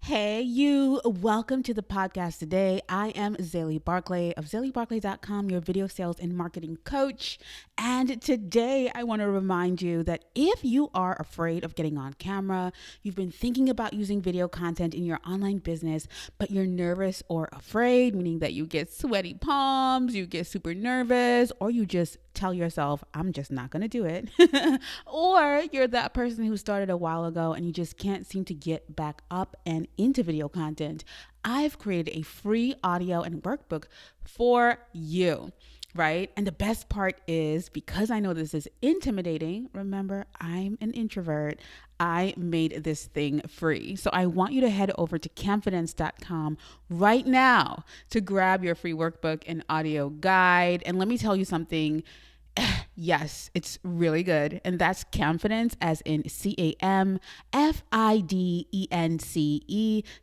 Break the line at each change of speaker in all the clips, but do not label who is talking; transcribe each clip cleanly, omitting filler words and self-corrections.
Hey, you. Welcome to the podcast today. I am XayLi Barclay of XayLiBarclay.com, your video sales and marketing coach. And today I want to remind you that if you are afraid of getting on camera, you've been thinking about using video content in your online business, but you're nervous or afraid, meaning that you get sweaty palms, you get super nervous, or you just tell yourself, I'm just not going to do it. Or you're that person who started a while ago and you just can't seem to get back up and into video content. I've created a free audio and workbook for you. Right? And the best part is, because I know this is intimidating, remember, I'm an introvert. I made this thing free. So I want you to head over to confidence.com right now to grab your free workbook and audio guide. And let me tell you something. Yes, it's really good. And that's confidence, as in CAMFIDENCE,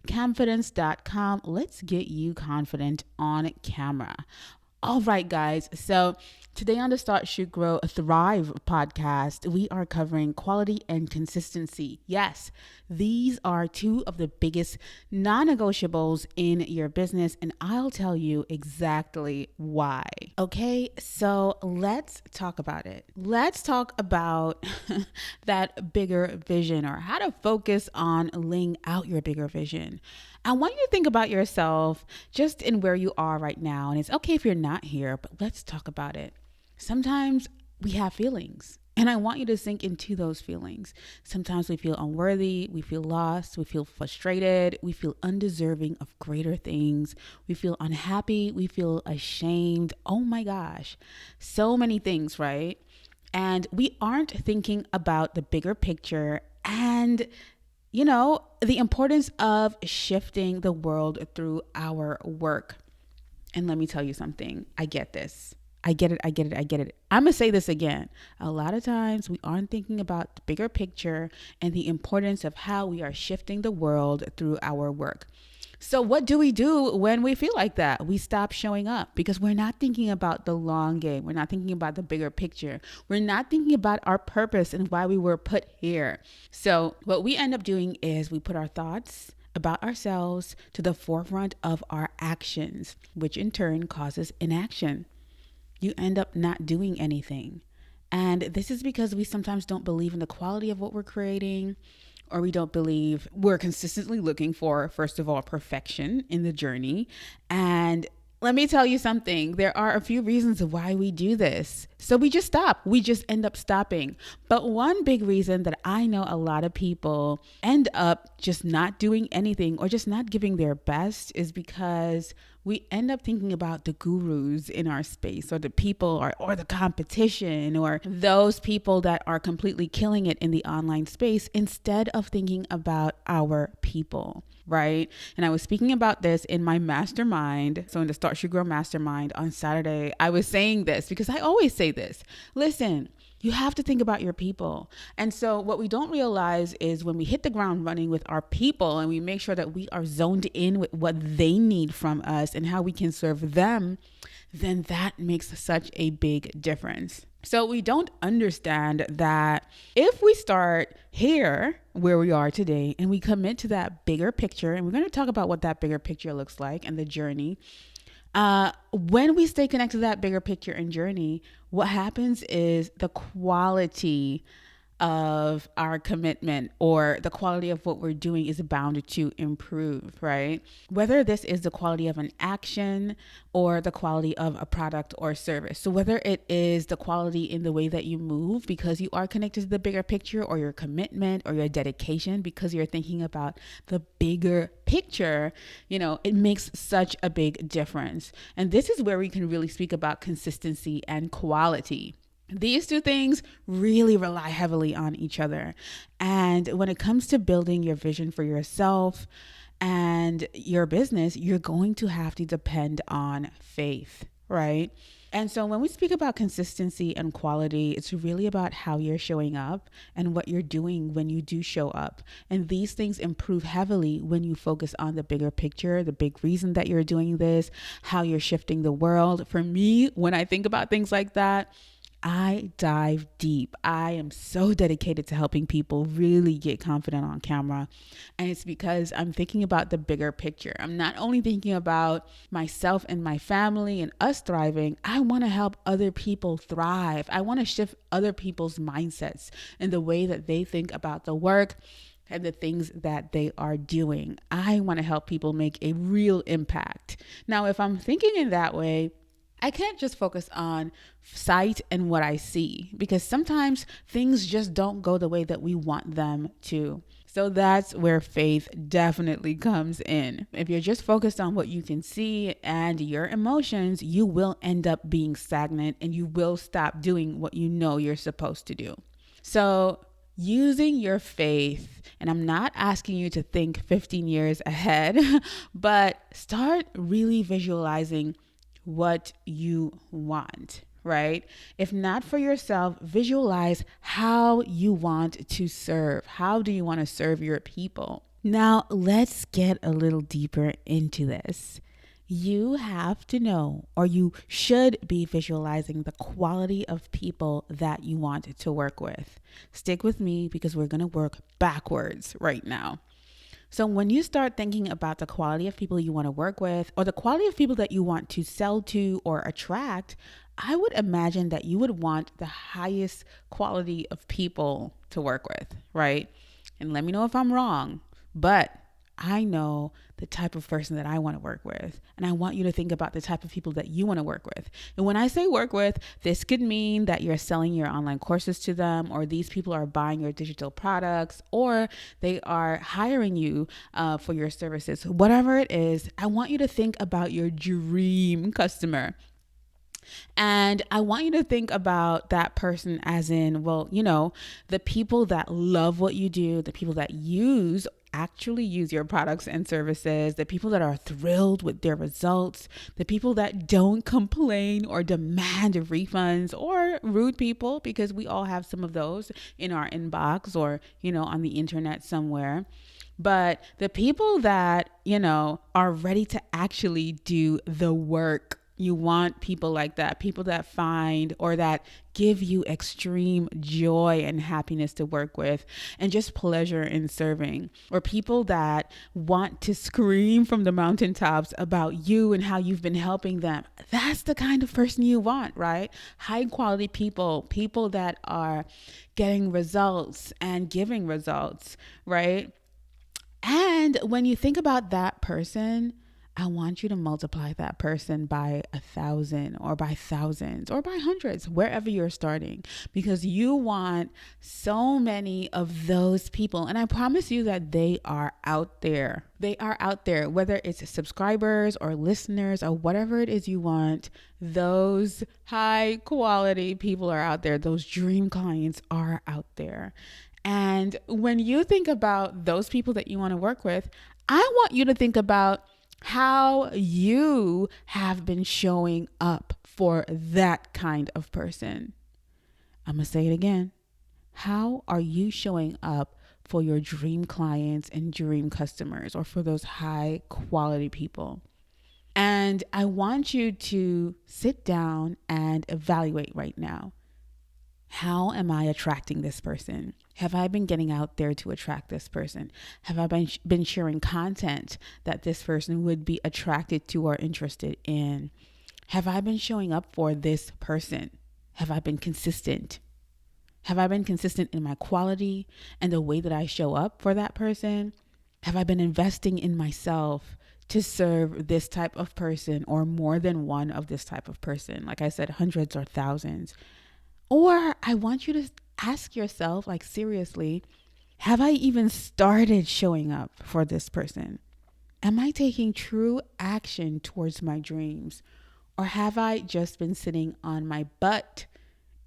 confidence.com. Let's get you confident on camera. All right, guys. So today on the Start, Shoot, Grow, Thrive podcast, we are covering quality and consistency. Yes, these are two of the biggest non-negotiables in your business, and I'll tell you exactly why. Okay, so let's talk about it. Let's talk about that bigger vision, or how to focus on laying out your bigger vision. I want you to think about yourself just in where you are right now. And it's okay if you're not here, but let's talk about it. Sometimes we have feelings, and I want you to sink into those feelings. Sometimes we feel unworthy, we feel lost, we feel frustrated, we feel undeserving of greater things, we feel unhappy, we feel ashamed. Oh my gosh, so many things, right? And we aren't thinking about the bigger picture and the importance of shifting the world through our work. And let me tell you something. I get this. I get it. I'm going to say this again. A lot of times we aren't thinking about the bigger picture and the importance of how we are shifting the world through our work. So what do we do when we feel like that? We stop showing up because we're not thinking about the long game. We're not thinking about the bigger picture. We're not thinking about our purpose and why we were put here. So what we end up doing is we put our thoughts about ourselves to the forefront of our actions, which in turn causes inaction. You end up not doing anything. And this is because we sometimes don't believe in the quality of what we're creating, or we don't believe we're consistently looking for, first of all, perfection in the journey. And let me tell you something. There are a few reasons why we do this. So we just stop. We just end up stopping. But one big reason that I know a lot of people end up just not doing anything or just not giving their best is because we end up thinking about the gurus in our space, or the people, or the competition, or those people that are completely killing it in the online space, instead of thinking about our people, right? And I was speaking about this in my mastermind. So in the Start, Shoot, Grow mastermind on Saturday, I was saying this because I always say this. Listen, you have to think about your people. And so what we don't realize is when we hit the ground running with our people and we make sure that we are zoned in with what they need from us and how we can serve them, then that makes such a big difference. So we don't understand that if we start here where we are today and we commit to that bigger picture, and we're going to talk about what that bigger picture looks like and the journey. When we stay connected to that bigger picture and journey, what happens is the quality of our commitment, or the quality of what we're doing, is bound to improve, right? Whether this is the quality of an action or the quality of a product or service. So whether it is the quality in the way that you move because you are connected to the bigger picture, or your commitment or your dedication because you're thinking about the bigger picture, it makes such a big difference. And this is where we can really speak about consistency and quality. These two things really rely heavily on each other. And when it comes to building your vision for yourself and your business, you're going to have to depend on faith, right? And so when we speak about consistency and quality, it's really about how you're showing up and what you're doing when you do show up. And these things improve heavily when you focus on the bigger picture, the big reason that you're doing this, how you're shifting the world. For me, when I think about things like that, I dive deep. I am so dedicated to helping people really get confident on camera. And it's because I'm thinking about the bigger picture. I'm not only thinking about myself and my family and us thriving, I want to help other people thrive. I want to shift other people's mindsets and the way that they think about the work and the things that they are doing. I want to help people make a real impact. Now, if I'm thinking in that way, I can't just focus on sight and what I see, because sometimes things just don't go the way that we want them to. So that's where faith definitely comes in. If you're just focused on what you can see and your emotions, you will end up being stagnant and you will stop doing what you know you're supposed to do. So using your faith, and I'm not asking you to think 15 years ahead, but start really visualizing what you want, right? If not for yourself, visualize how you want to serve. How do you want to serve your people? Now, let's get a little deeper into this. You have to know, or you should be visualizing the quality of people that you want to work with. Stick with me because we're going to work backwards right now. So when you start thinking about the quality of people you want to work with, or the quality of people that you want to sell to or attract, I would imagine that you would want the highest quality of people to work with, right? And let me know if I'm wrong, but I know the type of person that I want to work with. And I want you to think about the type of people that you want to work with. And when I say work with, this could mean that you're selling your online courses to them, or these people are buying your digital products, or they are hiring you for your services. Whatever it is, I want you to think about your dream customer. And I want you to think about that person as in, well, the people that love what you do, the people that actually use your products and services, the people that are thrilled with their results, the people that don't complain or demand refunds, or rude people, because we all have some of those in our inbox or, on the internet somewhere. But the people that, are ready to actually do the work. You want people like that, people that find or that give you extreme joy and happiness to work with, and just pleasure in serving, or people that want to scream from the mountaintops about you and how you've been helping them. That's the kind of person you want, right? High quality people, people that are getting results and giving results, right? And when you think about that person, I want you to multiply that person by 1,000 or by thousands or by hundreds, wherever you're starting, because you want so many of those people. And I promise you that they are out there. They are out there, whether it's subscribers or listeners or whatever it is you want. Those high quality people are out there. Those dream clients are out there. And when you think about those people that you want to work with, I want you to think about how you have been showing up for that kind of person. I'm going to say it again. How are you showing up for your dream clients and dream customers, or for those high quality people? And I want you to sit down and evaluate right now. How am I attracting this person? Have I been getting out there to attract this person? Have I been sharing content that this person would be attracted to or interested in? Have I been showing up for this person? Have I been consistent? Have I been consistent in my quality and the way that I show up for that person? Have I been investing in myself to serve this type of person, or more than one of this type of person? Like I said, hundreds or thousands. Or I want you to ask yourself, like, seriously, have I even started showing up for this person? Am I taking true action towards my dreams? Or have I just been sitting on my butt,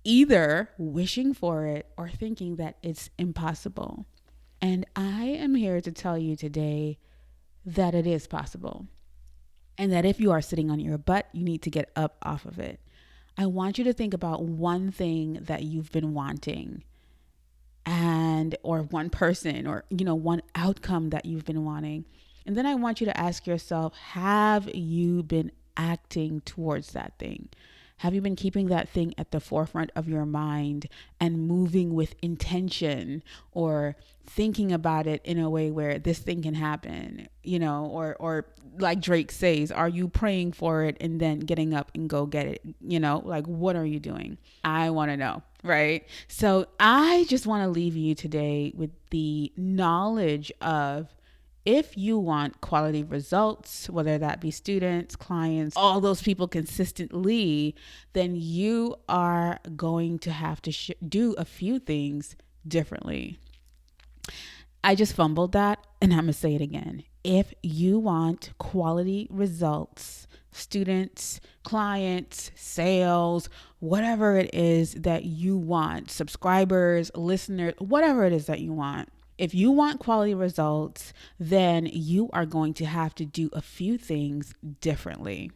either wishing for it or thinking that it's impossible? And I am here to tell you today that it is possible. And that if you are sitting on your butt, you need to get up off of it. I want you to think about one thing that you've been wanting, or one person, or one outcome that you've been wanting. And then I want you to ask yourself, have you been acting towards that thing? Have you been keeping that thing at the forefront of your mind and moving with intention, or thinking about it in a way where this thing can happen, or like Drake says, are you praying for it and then getting up and go get it? Like, what are you doing? I want to know, right? So I just want to leave you today with the knowledge of, if you want quality results, whether that be students, clients, all those people consistently, then you are going to have to do a few things differently. I just fumbled that, and I'm going to say it again. If you want quality results, students, clients, sales, whatever it is that you want, subscribers, listeners, whatever it is that you want, if you want quality results, then you are going to have to do a few things differently,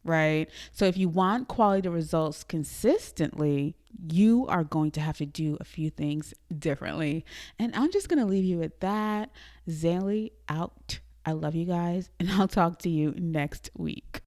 right? So if you want quality results consistently, you are going to have to do a few things differently. And I'm just going to leave you with that. XayLi out. I love you guys, and I'll talk to you next week.